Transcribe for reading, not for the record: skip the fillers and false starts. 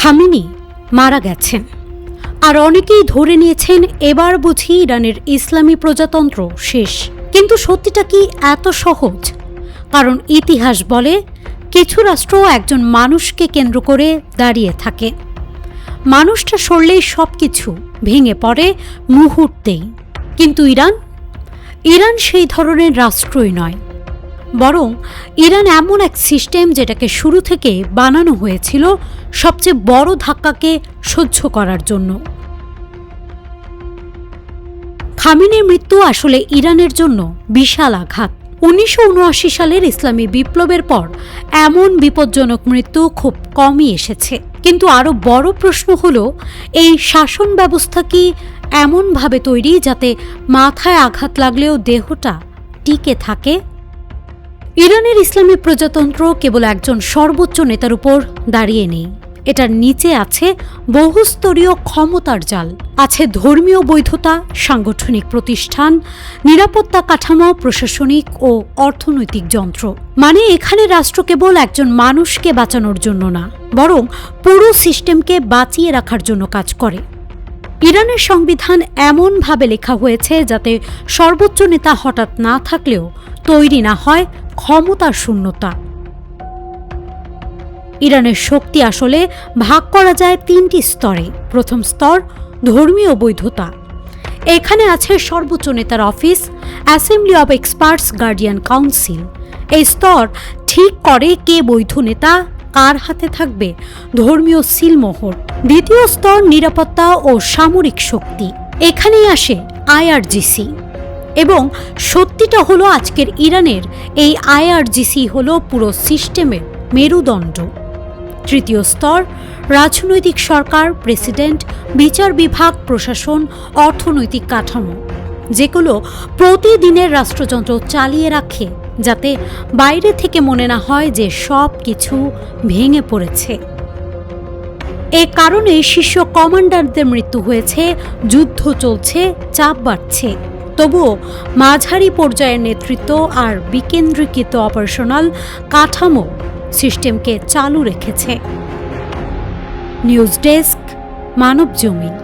Khamenei মারা গেছেন, আর অনেকেই ধরে নিয়েছেন এবার বুঝি ইরানের ইসলামী প্রজাতন্ত্র শেষ। কিন্তু সত্যিটা কি এত সহজ? কারণ ইতিহাস বলে কিছু রাষ্ট্র একজন মানুষকে কেন্দ্র করে দাঁড়িয়ে থাকে। মানুষটা সরলেই সবকিছু ভেঙে পড়ে মুহূর্তেই। কিন্তু ইরান সেই ধরনের রাষ্ট্রই নয়, বরং ইরান এমন এক সিস্টেম যেটাকে শুরু থেকে বানানো হয়েছিল সবচেয়ে বড় ধাক্কাকে সহ্য করার জন্য। খামেনির মৃত্যু আসলে ইরানের জন্য বিশাল আঘাত। 1979 সালের ইসলামী বিপ্লবের পর এমন বিপজ্জনক মৃত্যু খুব কমই এসেছে। কিন্তু আরও বড় প্রশ্ন হলো, এই শাসন ব্যবস্থা কি এমনভাবে তৈরি যাতে মাথায় আঘাত লাগলেও দেহটা টিকে থাকে? ইরানের ইসলামী প্রজাতন্ত্র কেবল একজন সর্বোচ্চ নেতার উপর দাঁড়িয়ে নেই। এটার নিচে আছে বহুস্তরীয় ক্ষমতার জাল, আছে ধর্মীয় বৈধতা, সাংগঠনিক প্রতিষ্ঠান, নিরাপত্তা কাঠামো, প্রশাসনিক ও অর্থনৈতিক যন্ত্র। মানে এখানে রাষ্ট্র কেবল একজন মানুষকে বাঁচানোর জন্য না, বরং পুরো সিস্টেমকে বাঁচিয়ে রাখার জন্য কাজ করে। ইরানের সংবিধান এমনভাবে লেখা হয়েছে যাতে সর্বোচ্চ নেতা হঠাৎ না থাকলেও তৈরি না হয় ক্ষমতার শূন্যতা। ইরানের শক্তি আসলে ভাগ করা যায় 3টি স্তরে। প্রথম স্তর ধর্মীয় বৈধতা। এখানে আছে সর্বোচ্চ নেতার office, assembly of experts, guardian council. এই স্তর ঠিক করে কে বৈধ নেতা, কার হাতে থাকবে ধর্মীয় সিলমোহর। দ্বিতীয় স্তর নিরাপত্তা ও সামরিক শক্তি। এখানেই আসে আইআরজিসি। এবং সত্যিটা হলো আজকের ইরানের এই আইআরজিসি হলো পুরো সিস্টেমের মেরুদণ্ড। তৃতীয় স্তর রাজনৈতিক সরকার, প্রেসিডেন্ট, বিচার বিভাগ, প্রশাসন, অর্থনৈতিক কাঠামো, যেগুলো প্রতিদিনের রাষ্ট্রযন্ত্র চালিয়ে রাখে যাতে বাইরে থেকে মনে না হয় যে সব কিছু ভেঙে পড়েছে। এ কারণে শীর্ষ কমান্ডারদের মৃত্যু হয়েছে, যুদ্ধ চলছে, চাপ বাড়ছে। তবুও মাঝারি পর্যায়ের নেতৃত্ব আর বিকেন্দ্রীকৃত অপারেশনাল কাঠামো সিস্টেমকে চালু রেখেছে। News desk, Manabzamin.